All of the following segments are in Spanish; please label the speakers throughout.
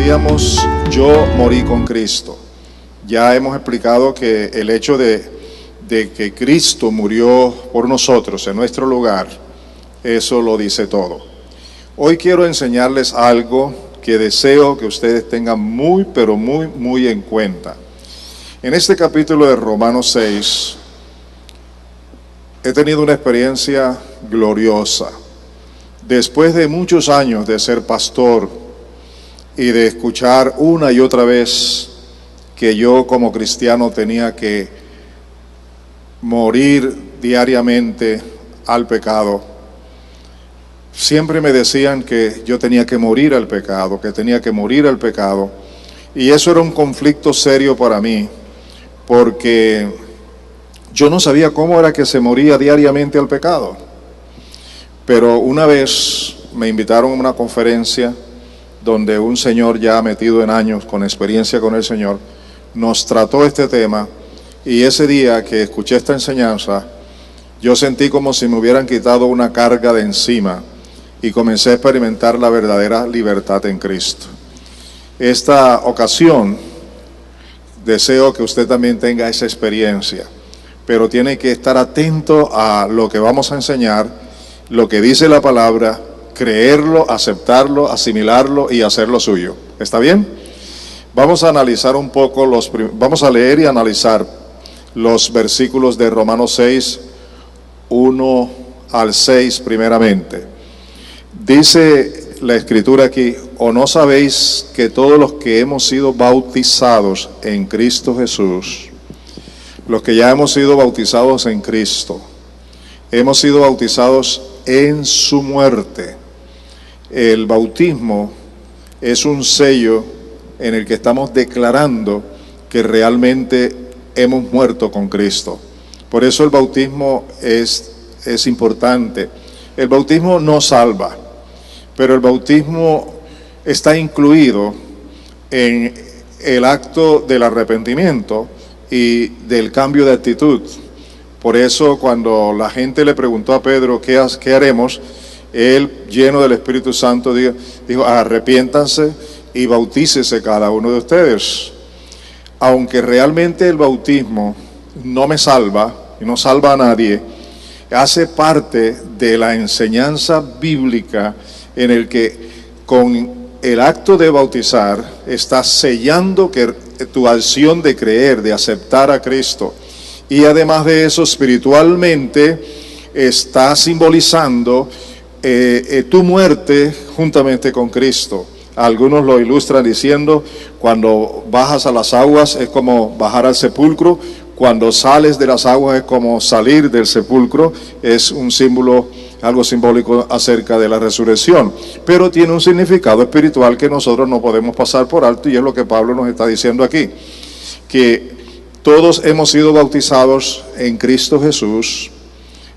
Speaker 1: decíamos, yo morí con Cristo. Ya hemos explicado que el hecho de que Cristo murió por nosotros en nuestro lugar, eso lo dice todo. Hoy quiero enseñarles algo que deseo que ustedes tengan muy, pero muy en cuenta. En este capítulo de Romanos 6, he tenido una experiencia gloriosa. Después de muchos años de ser pastor y de escuchar una y otra vez que yo como cristiano tenía que morir diariamente al pecado, siempre me decían que yo tenía que morir al pecado, y eso era un conflicto serio para mí, porque yo no sabía cómo era que se moría diariamente al pecado. Pero una vez me invitaron a una conferencia donde un señor ya metido en años, con experiencia con el Señor, nos trató este tema, y ese día que escuché esta enseñanza, yo sentí como si me hubieran quitado una carga de encima y comencé a experimentar la verdadera libertad en Cristo. Esta ocasión, deseo que usted también tenga esa experiencia, pero tiene que estar atento a lo que vamos a enseñar, lo que dice la palabra, creerlo, aceptarlo, asimilarlo y hacerlo suyo. ¿Está bien? Vamos a analizar un poco, vamos a leer y analizar los versículos de Romanos 6, 1 al 6 primeramente. Dice la escritura aquí: ¿o no sabéis que todos los que hemos sido bautizados en Cristo Jesús, los que ya hemos sido bautizados en Cristo, hemos sido bautizados en su muerte? El bautismo es un sello en el que estamos declarando que realmente hemos muerto con Cristo. Por eso el bautismo es importante. El bautismo no salva, pero el bautismo está incluido en el acto del arrepentimiento y del cambio de actitud. Por eso cuando la gente le preguntó a Pedro ¿qué haremos?, él, lleno del Espíritu Santo, dijo: arrepiéntanse y bautícese cada uno de ustedes. Aunque realmente el bautismo no me salva y no salva a nadie, hace parte de la enseñanza bíblica en el que con el acto de bautizar estás sellando que tu acción de creer, de aceptar a Cristo, y además de eso espiritualmente está simbolizando tu muerte juntamente con Cristo. Algunos lo ilustran diciendo: cuando bajas a las aguas es como bajar al sepulcro, cuando sales de las aguas es como salir del sepulcro. Es un símbolo, algo simbólico acerca de la resurrección, pero tiene un significado espiritual que nosotros no podemos pasar por alto, y es lo que Pablo nos está diciendo aquí, que todos hemos sido bautizados en Cristo Jesús,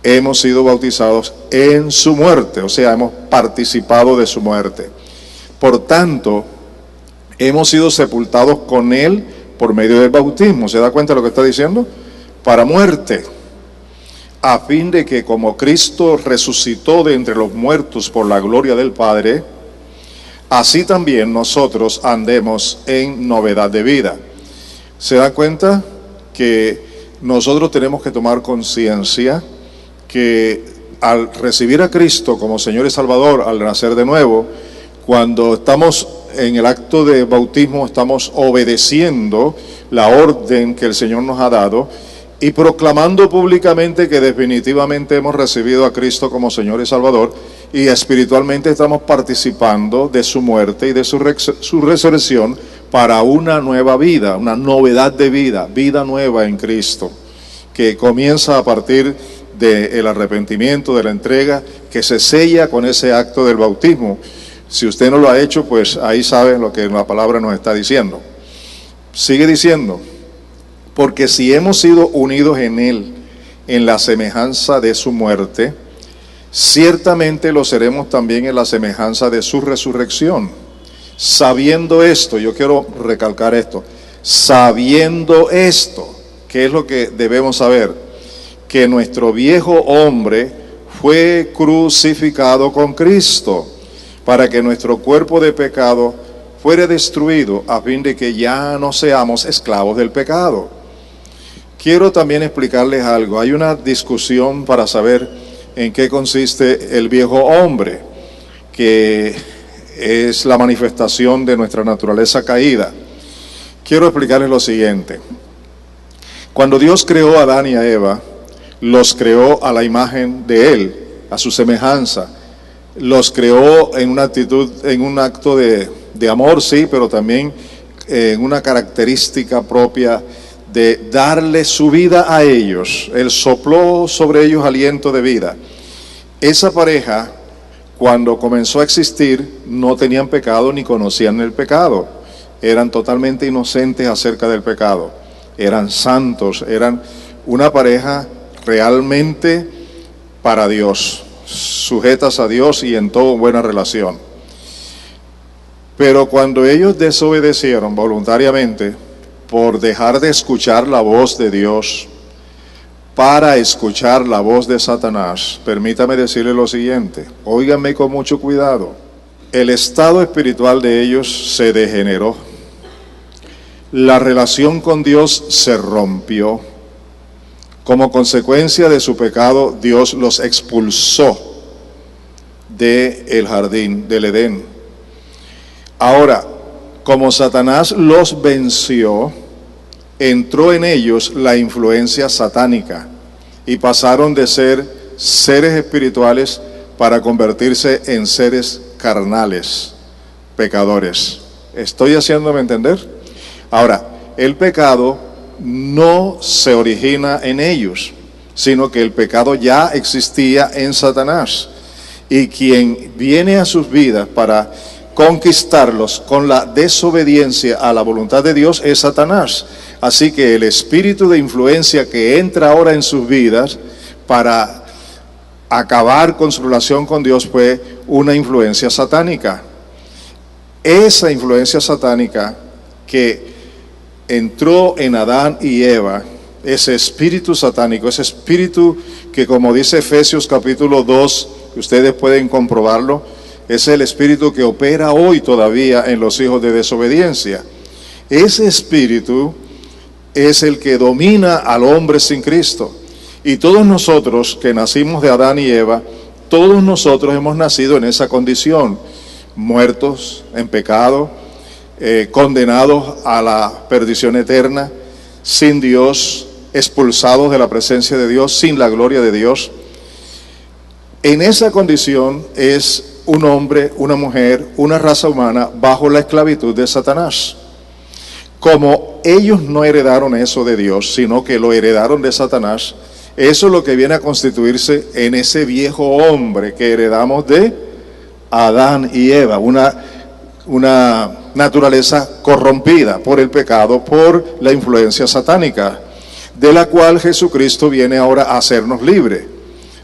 Speaker 1: hemos sido bautizados en su muerte, o sea, hemos participado de su muerte. Por tanto, hemos sido sepultados con él por medio del bautismo. ¿Se da cuenta de lo que está diciendo? Para muerte, a fin de que como Cristo resucitó de entre los muertos por la gloria del Padre, así también nosotros andemos en novedad de vida. ¿Se da cuenta que nosotros tenemos que tomar conciencia que al recibir a Cristo como Señor y Salvador, al nacer de nuevo, cuando estamos en el acto de bautismo, estamos obedeciendo la orden que el Señor nos ha dado y proclamando públicamente que definitivamente hemos recibido a Cristo como Señor y Salvador, y espiritualmente estamos participando de su muerte y de su resurrección para una nueva vida, una novedad de vida, vida nueva en Cristo, que comienza a partir del arrepentimiento, de la entrega, que se sella con ese acto del bautismo. Si usted no lo ha hecho, pues ahí saben lo que la palabra nos está diciendo. Sigue diciendo: porque si hemos sido unidos en él, en la semejanza de su muerte, ciertamente lo seremos también en la semejanza de su resurrección. Sabiendo esto, yo quiero recalcar esto, sabiendo esto, ¿qué es lo que debemos saber? Que nuestro viejo hombre fue crucificado con Cristo, para que nuestro cuerpo de pecado fuere destruido a fin de que ya no seamos esclavos del pecado. Quiero también explicarles algo. Hay una discusión para saber en qué consiste el viejo hombre, que es la manifestación de nuestra naturaleza caída. Quiero explicarles lo siguiente. Cuando Dios creó a Adán y a Eva, los creó a la imagen de Él, a su semejanza. Los creó en una actitud, en un acto de amor, sí, pero también en una característica propia de darle su vida a ellos. Él sopló sobre ellos aliento de vida. Esa pareja, cuando comenzó a existir, no tenían pecado ni conocían el pecado. Eran totalmente inocentes acerca del pecado. Eran santos, eran una pareja realmente para Dios, sujetas a Dios y en todo buena relación. Pero cuando ellos desobedecieron voluntariamente por dejar de escuchar la voz de Dios para escuchar la voz de Satanás, permítame decirle lo siguiente, óiganme con mucho cuidado, el estado espiritual de ellos se degeneró, la relación con Dios se rompió. Como consecuencia de su pecado, Dios los expulsó del jardín del Edén. Ahora, como Satanás los venció, entró en ellos la influencia satánica y pasaron de ser seres espirituales para convertirse en seres carnales, pecadores. ¿Estoy haciéndome entender? Ahora, el pecado no se origina en ellos, sino que el pecado ya existía en Satanás. Y quien viene a sus vidas para conquistarlos con la desobediencia a la voluntad de Dios es Satanás. Así que el espíritu de influencia que entra ahora en sus vidas para acabar con su relación con Dios fue una influencia satánica. Esa influencia satánica que entró en Adán y Eva, ese espíritu satánico, ese espíritu que, como dice Efesios capítulo 2, que ustedes pueden comprobarlo, es el espíritu que opera hoy todavía en los hijos de desobediencia. Ese espíritu es el que domina al hombre sin Cristo. Y todos nosotros que nacimos de Adán y Eva, todos nosotros hemos nacido en esa condición, muertos en pecado, condenados a la perdición eterna, sin Dios, expulsados de la presencia de Dios, sin la gloria de Dios. En esa condición es un hombre, una mujer, una raza humana bajo la esclavitud de Satanás. Como ellos no heredaron eso de Dios, sino que lo heredaron de Satanás, eso es lo que viene a constituirse en ese viejo hombre que heredamos de Adán y Eva, una naturaleza corrompida por el pecado, por la influencia satánica, de la cual Jesucristo viene ahora a hacernos libres,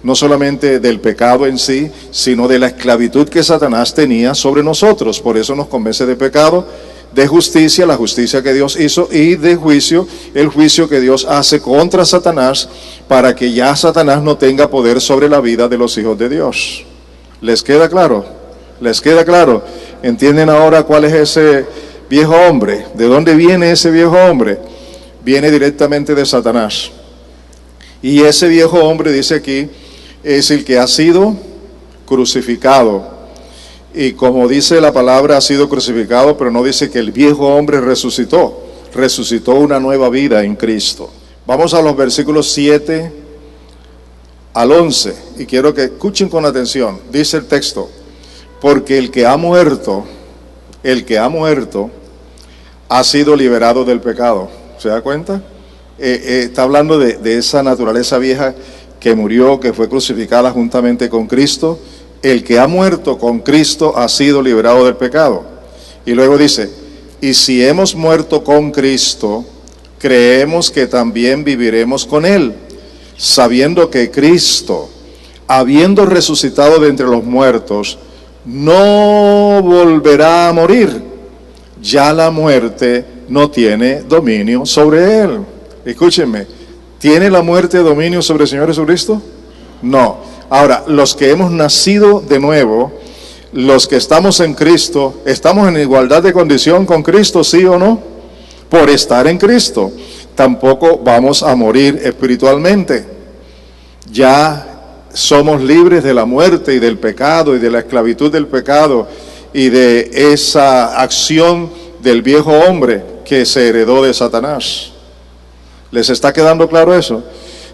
Speaker 1: no solamente del pecado en sí, sino de la esclavitud que Satanás tenía sobre nosotros. Por eso nos convence de pecado, de justicia, la justicia que Dios hizo, y de juicio, el juicio que Dios hace contra Satanás, para que ya Satanás no tenga poder sobre la vida de los hijos de Dios. ¿Les queda claro? ¿Les queda claro? ¿Entienden ahora cuál es ese viejo hombre? ¿De dónde viene ese viejo hombre? Viene directamente de Satanás. Y ese viejo hombre, dice aquí, es el que ha sido crucificado. Y como dice la palabra, ha sido crucificado, pero no dice que el viejo hombre resucitó. Resucitó una nueva vida en Cristo. Vamos a los versículos 7 al 11. Y quiero que escuchen con atención. Dice el texto: porque el que ha muerto ha sido liberado del pecado. ¿Se da cuenta? Está hablando de esa naturaleza vieja que murió, que fue crucificada juntamente con Cristo. El que ha muerto con Cristo ha sido liberado del pecado. Y luego dice: y si hemos muerto con Cristo, creemos que también viviremos con Él, sabiendo que Cristo, habiendo resucitado de entre los muertos, no volverá a morir. Ya la muerte no tiene dominio sobre Él. Escúchenme, ¿tiene la muerte dominio sobre el Señor Jesucristo? No. Ahora, los que hemos nacido de nuevo, los que estamos en Cristo, estamos en igualdad de condición con Cristo, ¿sí o no? Por estar en Cristo. Tampoco vamos a morir espiritualmente. Ya somos libres de la muerte y del pecado y de la esclavitud del pecado y de esa acción del viejo hombre que se heredó de Satanás. ¿Les está quedando claro eso?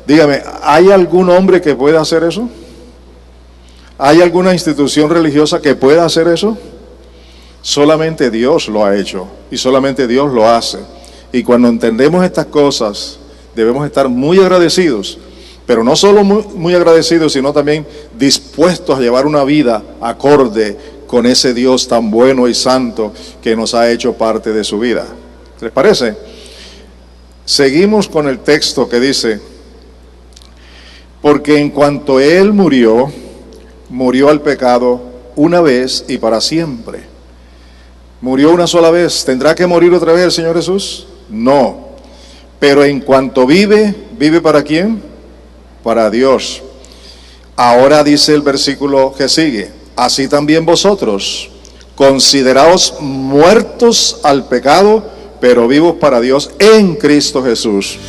Speaker 1: Dígame, ¿hay algún hombre que pueda hacer eso? ¿Hay alguna institución religiosa que pueda hacer eso? Solamente Dios lo ha hecho y solamente Dios lo hace. Y cuando entendemos estas cosas, debemos estar muy agradecidos, pero no solo muy agradecidos, sino también dispuestos a llevar una vida acorde con ese Dios tan bueno y santo que nos ha hecho parte de su vida. ¿Les parece? Seguimos con el texto que dice: porque en cuanto Él murió, murió al pecado una vez y para siempre. Murió una sola vez. ¿Tendrá que morir otra vez el Señor Jesús? No. Pero en cuanto vive, ¿vive para quién? Para Dios. Ahora dice el versículo que sigue: así también vosotros, consideraos muertos al pecado, pero vivos para Dios en Cristo Jesús.